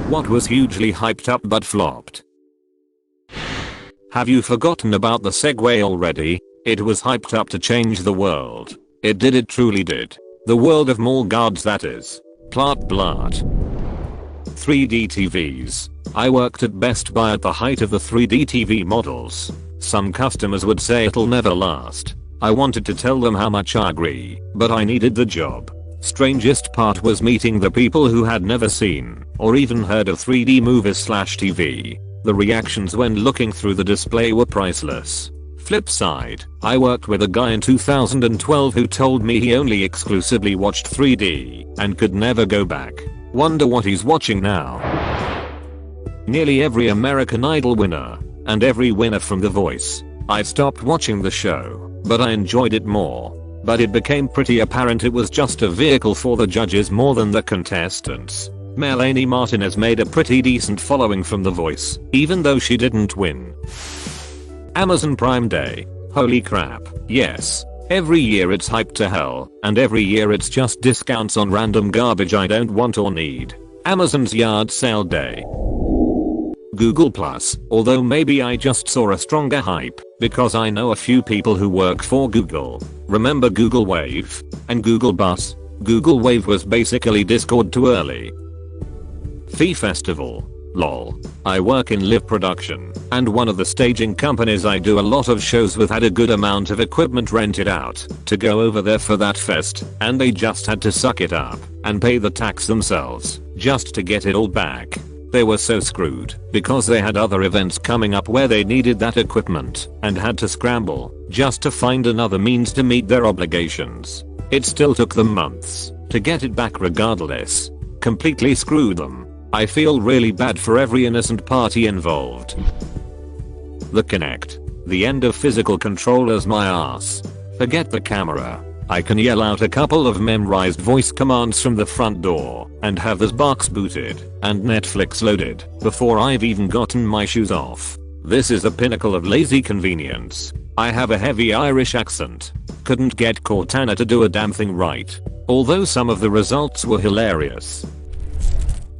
What was hugely hyped up but flopped? Have you forgotten about the Segway already? It was hyped up to change the world. It truly did. The world of mall guards, that is. Plot blot. 3D TVs. I worked at Best Buy at the height of the 3D TV models. Some customers would say it'll never last. I wanted to tell them how much I agree, but I needed the job. Strangest part was meeting the people who had never seen or even heard of 3D movies/TV. The reactions when looking through the display were priceless. Flip side, I worked with a guy in 2012 who told me he only exclusively watched 3D and could never go back. Wonder what he's watching now. Nearly every American Idol winner and every winner from The Voice. I stopped watching the show, but I enjoyed it more. But it became pretty apparent it was just a vehicle for the judges more than the contestants. Melanie Martinez made a pretty decent following from The Voice, even though she didn't win. Amazon Prime Day. Holy crap, yes. Every year it's hyped to hell, and every year it's just discounts on random garbage I don't want or need. Amazon's yard sale day. Google Plus, although maybe I just saw a stronger hype, because I know a few people who work for Google. Remember Google Wave? And Google Bus? Google Wave was basically Discord too early. Fee Festival. Lol. I work in live production, and one of the staging companies I do a lot of shows with had a good amount of equipment rented out to go over there for that fest, and they just had to suck it up and pay the tax themselves just to get it all back. They were so screwed because they had other events coming up where they needed that equipment and had to scramble just to find another means to meet their obligations. It still took them months to get it back regardless. Completely screwed them. I feel really bad for every innocent party involved. The Kinect. The end of physical controllers, my ass. Forget the camera. I can yell out a couple of memorized voice commands from the front door and have this box booted and Netflix loaded before I've even gotten my shoes off. This is the pinnacle of lazy convenience. I have a heavy Irish accent. Couldn't get Cortana to do a damn thing right. Although some of the results were hilarious.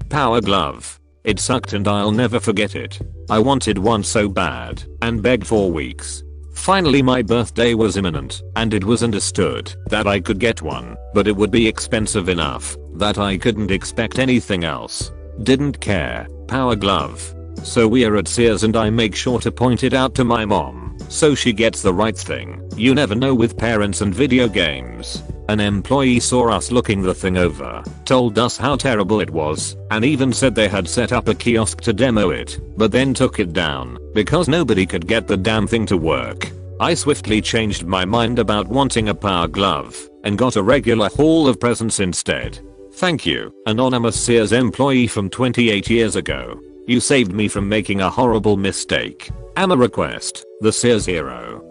Power glove. It sucked and I'll never forget it. I wanted one so bad and begged for weeks. Finally my birthday was imminent and it was understood that I could get one, but it would be expensive enough that I couldn't expect anything else. Didn't care. Power glove. So we're at Sears and I make sure to point it out to my mom so she gets the right thing. You never know with parents and video games. An employee saw us looking the thing over, told us how terrible it was, and even said they had set up a kiosk to demo it, but then took it down because nobody could get the damn thing to work. I swiftly changed my mind about wanting a power glove and got a regular Hall of Presents instead. Thank you, anonymous Sears employee from 28 years ago. You saved me from making a horrible mistake. Amma request, the Sears hero.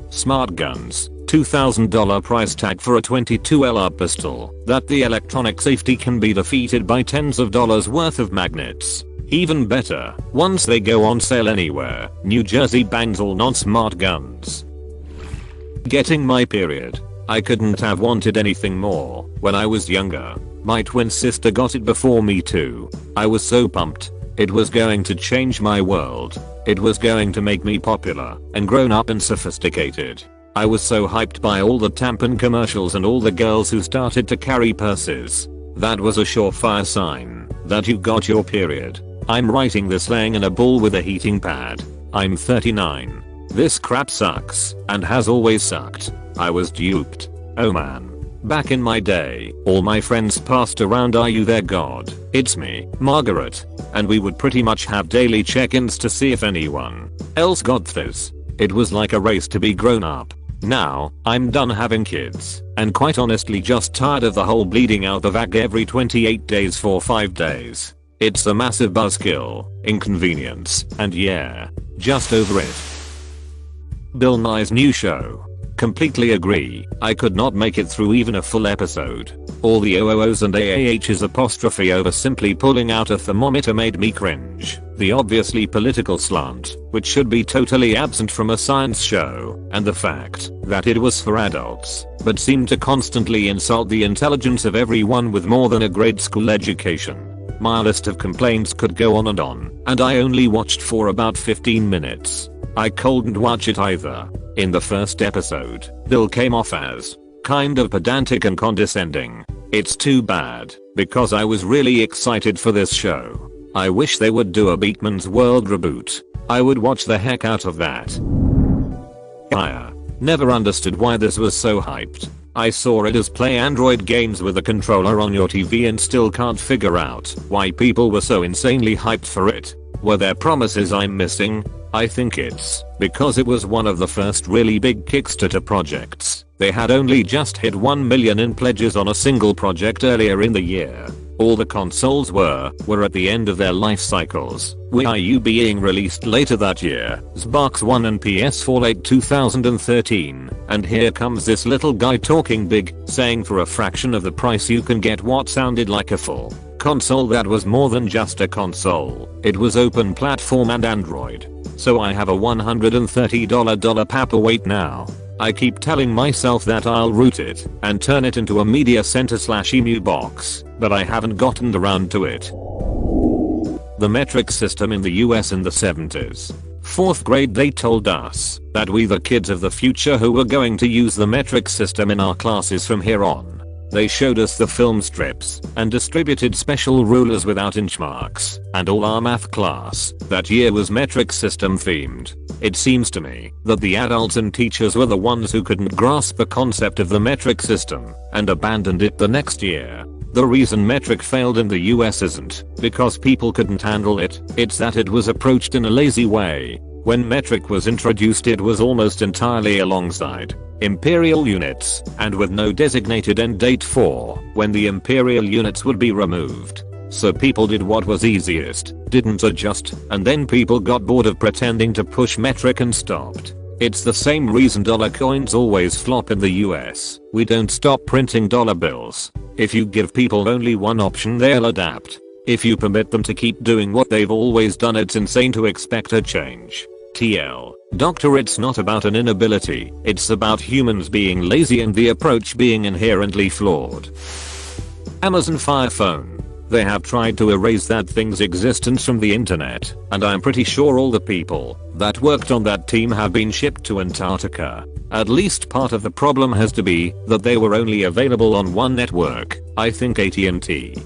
Smart guns. $2,000 price tag for a 22 LR pistol that the electronic safety can be defeated by tens of dollars worth of magnets. Even better, once they go on sale anywhere, New Jersey bans all non-smart guns. Getting my period. I couldn't have wanted anything more when I was younger. My twin sister got it before me too. I was so pumped. It was going to change my world. It was going to make me popular and grown up and sophisticated. I was so hyped by all the tampon commercials and all the girls who started to carry purses. That was a surefire sign that you got your period. I'm writing this laying in a ball with a heating pad. I'm 39. This crap sucks and has always sucked. I was duped. Oh man. Back in my day, all my friends passed around "Are you there, God? It's me, Margaret." And we would pretty much have daily check-ins to see if anyone else got this. It was like a race to be grown up. Now, I'm done having kids, and quite honestly just tired of the whole bleeding out the vac every 28 days for 5 days. It's a massive buzzkill, inconvenience, and yeah, just over it. Bill Nye's new show. Completely agree. I could not make it through even a full episode. All the OOOs and AAH's apostrophe over simply pulling out a thermometer made me cringe. The obviously political slant, which should be totally absent from a science show, and the fact that it was for adults, but seemed to constantly insult the intelligence of everyone with more than a grade school education. My list of complaints could go on, and I only watched for about 15 minutes. I couldn't watch it either. In the first episode, Bill came off as kind of pedantic and condescending. It's too bad, because I was really excited for this show. I wish they would do a Beakman's World reboot. I would watch the heck out of that. Ouya. Never understood why this was so hyped. I saw it as play Android games with a controller on your TV and still can't figure out why people were so insanely hyped for it. Were there promises I'm missing? I think it's because it was one of the first really big Kickstarter projects. They had only just hit 1 million in pledges on a single project earlier in the year. All the consoles were at the end of their life cycles. Wii U being released later that year, Xbox One and PS4 late 2013, and here comes this little guy talking big, saying for a fraction of the price you can get what sounded like a full console that was more than just a console. It was open platform and Android. So I have a $130 paperweight now. I keep telling myself that I'll root it and turn it into a media center/emu box, but I haven't gotten around to it. The metric system in the US in the 70s. 4th grade they told us that we the kids of the future who were going to use the metric system in our classes from here on. They showed us the film strips and distributed special rulers without inch marks, and all our math class that year was metric system themed. It seems to me that the adults and teachers were the ones who couldn't grasp the concept of the metric system and abandoned it the next year. The reason metric failed in the US isn't because people couldn't handle it, it's that it was approached in a lazy way. When metric was introduced it was almost entirely alongside imperial units and with no designated end date for when the imperial units would be removed. So people did what was easiest, didn't adjust, and then people got bored of pretending to push metric and stopped. It's the same reason dollar coins always flop in the US. We don't stop printing dollar bills. If you give people only one option they'll adapt. If you permit them to keep doing what they've always done it's insane to expect a change. TL. Doctor, it's not about an inability, it's about humans being lazy and the approach being inherently flawed. Amazon Fire Phone. They have tried to erase that thing's existence from the internet, and I'm pretty sure all the people that worked on that team have been shipped to Antarctica. At least part of the problem has to be that they were only available on one network, I think AT&T.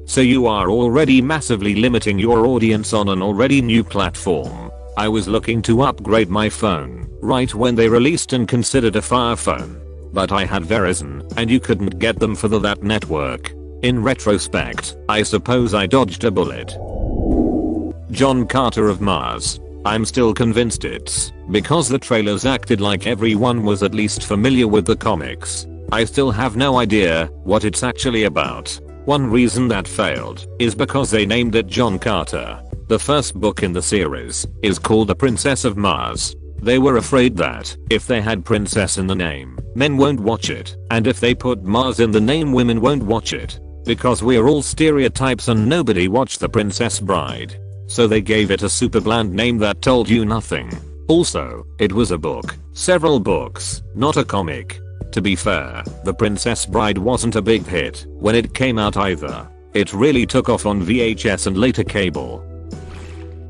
So you are already massively limiting your audience on an already new platform. I was looking to upgrade my phone right when they released and considered a Fire Phone, but I had Verizon and you couldn't get them for that network. In retrospect, I suppose I dodged a bullet. John Carter of Mars. I'm still convinced it's because the trailers acted like everyone was at least familiar with the comics. I still have no idea what it's actually about. One reason that failed is because they named it John Carter. The first book in the series is called The Princess of Mars. They were afraid that if they had princess in the name, men won't watch it, and if they put Mars in the name women won't watch it. Because we're all stereotypes and nobody watched The Princess Bride. So they gave it a super bland name that told you nothing. Also, it was a book, several books, not a comic. To be fair, The Princess Bride wasn't a big hit when it came out either. It really took off on VHS and later cable.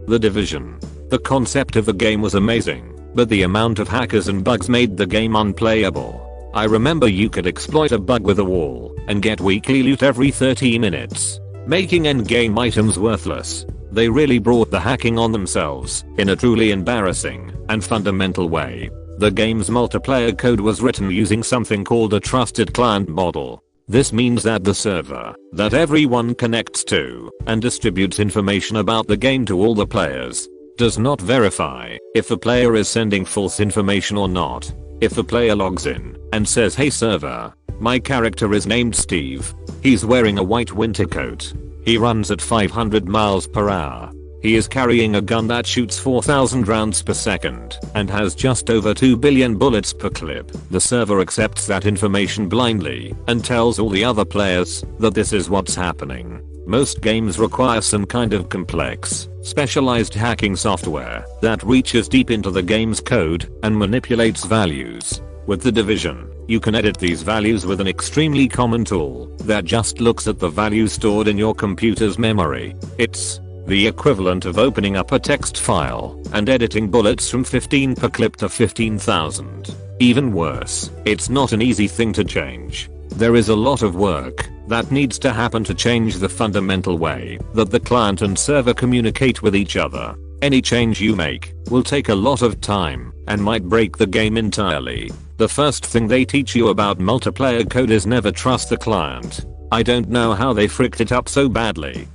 The Division. The concept of the game was amazing, but the amount of hackers and bugs made the game unplayable. I remember you could exploit a bug with a wall and get weekly loot every 30 minutes, making endgame items worthless. They really brought the hacking on themselves in a truly embarrassing and fundamental way. The game's multiplayer code was written using something called a trusted client model. This means that the server that everyone connects to and distributes information about the game to all the players does not verify if the player is sending false information or not. If the player logs in and says, "Hey server, my character is named Steve. He's wearing a white winter coat. He runs at 500 miles per hour. He is carrying a gun that shoots 4,000 rounds per second and has just over 2 billion bullets per clip," the server accepts that information blindly and tells all the other players that this is what's happening. Most games require some kind of complex, specialized hacking software that reaches deep into the game's code and manipulates values. With The Division, You can edit these values with an extremely common tool that just looks at the values stored in your computer's memory. It's the equivalent of opening up a text file and editing bullets from 15 per clip to 15,000. Even worse, it's not an easy thing to change. There is a lot of work that needs to happen to change the fundamental way that the client and server communicate with each other. Any change you make will take a lot of time and might break the game entirely. The first thing they teach you about multiplayer code is never trust the client. I don't know how they fricked it up so badly.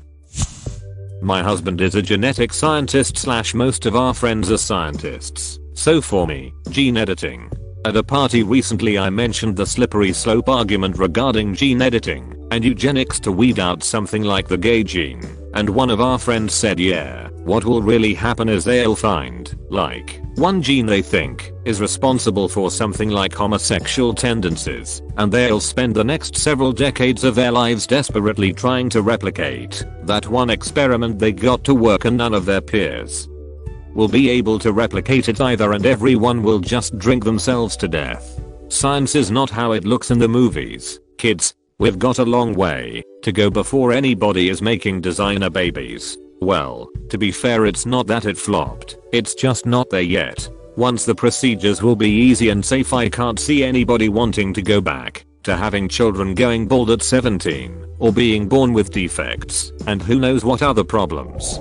My husband is a genetic scientist / most of our friends are scientists. So for me, gene editing. At a party recently I mentioned the slippery slope argument regarding gene editing and eugenics to weed out something like the gay gene. And one of our friends said yeah, what will really happen is they'll find, like, one gene they think is responsible for something like homosexual tendencies, and they'll spend the next several decades of their lives desperately trying to replicate that one experiment they got to work and none of their peers will be able to replicate it either and everyone will just drink themselves to death. Science is not how it looks in the movies, kids. We've got a long way to go before anybody is making designer babies. Well, to be fair, it's not that it flopped, it's just not there yet. Once the procedures will be easy and safe, I can't see anybody wanting to go back to having children going bald at 17 or being born with defects and who knows what other problems.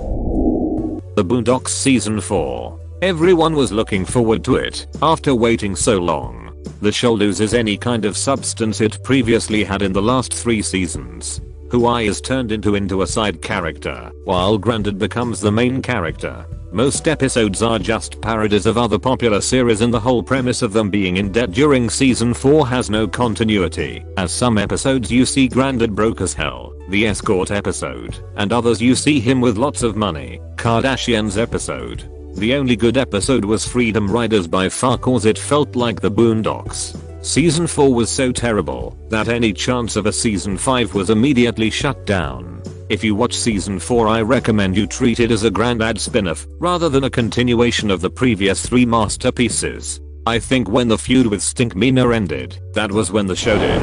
The Boondocks Season 4. Everyone was looking forward to it after waiting so long. The show loses any kind of substance it previously had in the last 3 seasons. Ouya is turned into a side character, while Grandad becomes the main character. Most episodes are just parodies of other popular series and the whole premise of them being in debt during season 4 has no continuity, as some episodes you see Grandad broke as hell, the escort episode, and others you see him with lots of money, Kardashians episode. The only good episode was Freedom Riders by far cause it felt like the Boondocks. Season 4 was so terrible that any chance of a season 5 was immediately shut down. If you watch season 4 I recommend you treat it as a Grandad spin-off rather than a continuation of the previous 3 masterpieces. I think when the feud with Stinkmeaner ended, that was when the show did.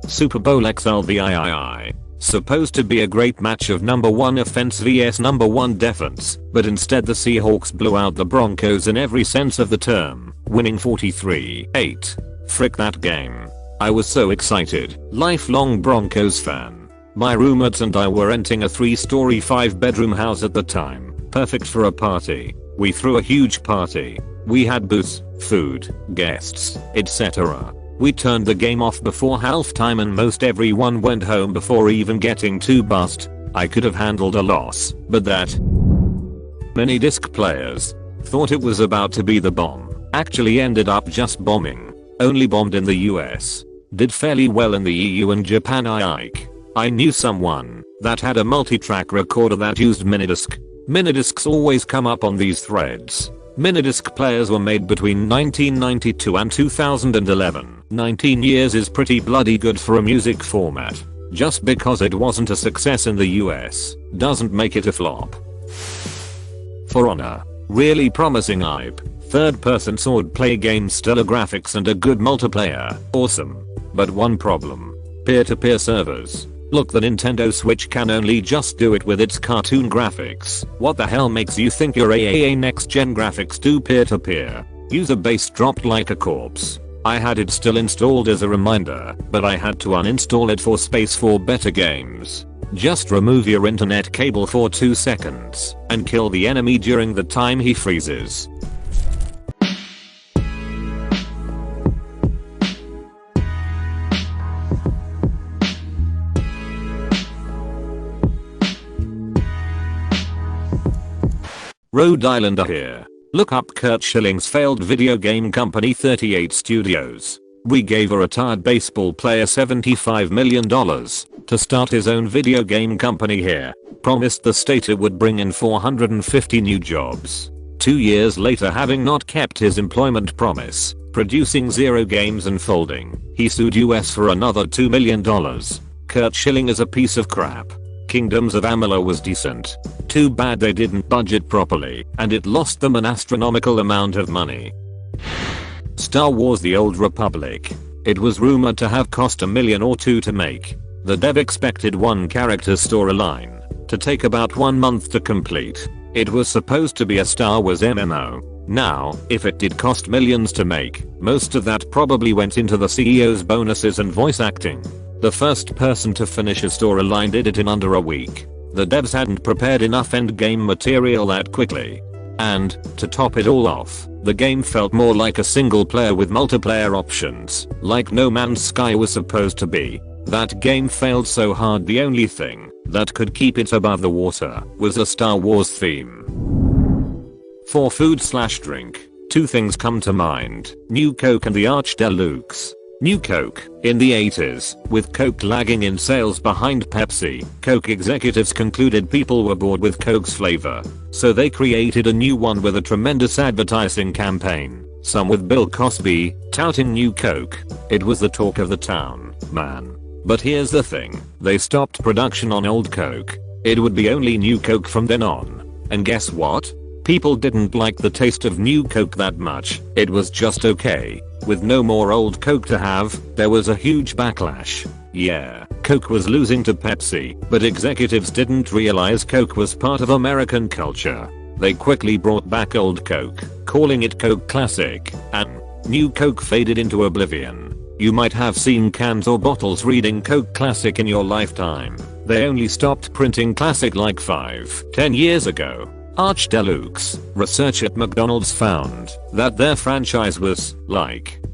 Super Bowl XLVIII. Supposed to be a great match of number 1 offense vs number 1 defense, but instead the Seahawks blew out the Broncos in every sense of the term, winning 43-8. Frick that game. I was so excited, lifelong Broncos fan. My roommates and I were renting a 3-story 5-bedroom house at the time, perfect for a party. We threw a huge party. We had booze, food, guests, etc. We turned the game off before halftime and most everyone went home before even getting too buzzed. I could have handled a loss, but that Minidisc players thought it was about to be the bomb, actually ended up just bombing. Only bombed in the US. Did fairly well in the EU and Japan. I knew someone that had a multi-track recorder that used Minidisc. Minidiscs always come up on these threads. Minidisc players were made between 1992 and 2011. 19 years is pretty bloody good for a music format. Just because it wasn't a success in the US doesn't make it a flop. For Honor. Really promising hype. Third-person swordplay game, stellar graphics and a good multiplayer. Awesome. But one problem. Peer-to-peer servers. Look, the Nintendo Switch can only just do it with its cartoon graphics. What the hell makes you think your AAA next-gen graphics do peer-to-peer? User base dropped like a corpse. I had it still installed as a reminder, but I had to uninstall it for space for better games. Just remove your internet cable for 2 seconds and kill the enemy during the time he freezes. Rhode Islander here. Look up Kurt Schilling's failed video game company 38 Studios. We gave a retired baseball player $75 million to start his own video game company here. Promised the state it would bring in 450 new jobs. 2 years later, having not kept his employment promise, producing 0 games and folding, he sued US for another $2 million. Kurt Schilling is a piece of crap. Kingdoms of Amalur was decent. Too bad they didn't budget properly, and it lost them an astronomical amount of money. Star Wars: The Old Republic. It was rumored to have cost $1 million or $2 million to make. The dev expected one character storyline to take about 1 month to complete. It was supposed to be a Star Wars MMO. Now, if it did cost millions to make, most of that probably went into the CEO's bonuses and voice acting. The first person to finish a storyline did it in under a week. The devs hadn't prepared enough endgame material that quickly. And, to top it all off, the game felt more like a single player with multiplayer options, like No Man's Sky was supposed to be. That game failed so hard the only thing that could keep it above the water was a Star Wars theme. For food/drink, two things come to mind: New Coke and the Arch Deluxe. New Coke, in the 80s, with Coke lagging in sales behind Pepsi, Coke executives concluded people were bored with Coke's flavor. So they created a new one with a tremendous advertising campaign, some with Bill Cosby, touting New Coke. It was the talk of the town, man. But here's the thing, they stopped production on old Coke. It would be only New Coke from then on. And guess what? People didn't like the taste of New Coke that much. It was just okay. With no more old Coke to have, there was a huge backlash. Yeah, Coke was losing to Pepsi, but executives didn't realize Coke was part of American culture. They quickly brought back old Coke, calling it Coke Classic, and New Coke faded into oblivion. You might have seen cans or bottles reading Coke Classic in your lifetime. They only stopped printing Classic like 5-10 years ago. Arch Deluxe. Research at McDonald's found that their franchise was,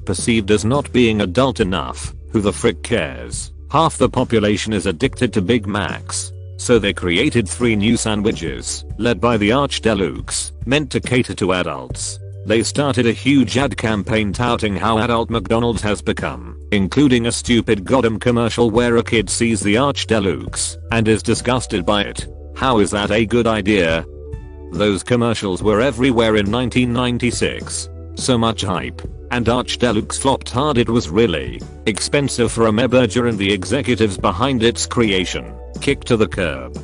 perceived as not being adult enough. Who the frick cares? Half the population is addicted to Big Macs. So they created 3 new sandwiches, led by the Arch Deluxe, meant to cater to adults. They started a huge ad campaign touting how adult McDonald's has become, including a stupid goddamn commercial where a kid sees the Arch Deluxe and is disgusted by it. How is that a good idea? Those commercials were everywhere in 1996. So much hype. And Arch Deluxe flopped hard. It was really expensive for a burger and the executives behind its creation kicked to the curb.